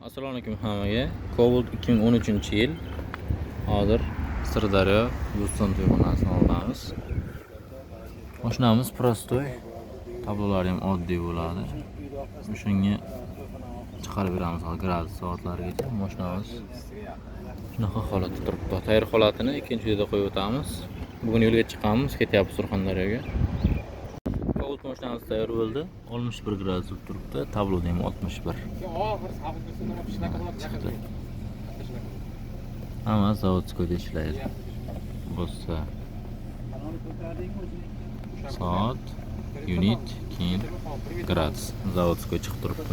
Assalomu alaykum hammaga. Cobalt 2013-yil. Hozir Sirdaryo Yurtson tuyg'unasini oldamiz. Mashinamiz prostoy. Tablolari ham oddiy bo'ladi. O'shanga chiqarib beramiz gradus soatlarigacha. Mashinamiz shunaqa holatda turibdi. Tayyor holatini ikkinchi videoda qo'yib o'tamiz. Bugun yo'lga chiqqanmiz, ketyapmiz Surxondaryoga. Cobalt mashinamiz tayyor bo'ldi. 61 gradus turibdi. Tabloda ham 61. Ama zavodskoyda ishlaydi. Bo'lsa soat, unit, keyin gradus. Zavodskoy chiqib turibdi.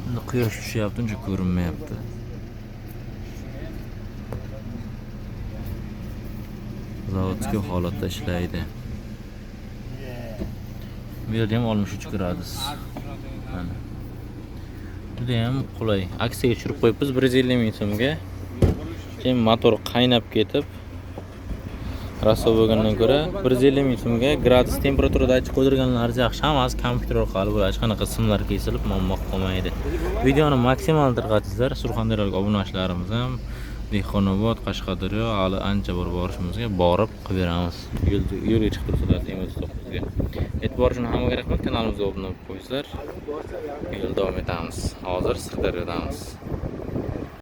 Endi quyosh tushyapti, uncha ko'rinmayapti. Zavodskoy holatda ishlaydi. Bu yerda ham 63 gradus. Mana. Juda ham qulay. Aksiyaga tushirib qo'yibmiz 150 ming so'mga. Keyin motor qaynab ketib, raso bo'lgandan ko'ra 150 ming so'mga gradus temperaturada aytib qo'ydirganlarimiz yaxshi. Hammasi kompyuter orqali bo'ladi. Hech qanaqa simlar kesilib, muammo qolmaydi. Videoni maksimal tarqatingizlar. Surxondaryolik obunachilarimiz ham Dehqonobod, Qashqadaryo, hali ancha borishimizga borib qilib beramiz. Yo'lga chiqib turibsizlar M39 ga. E'tibor uchun hammaga rahmat. Kanalimizga obuna bo'lib qo'ysizlar. Yo'lda davom etamiz. Hozir Sirdaryodamiz.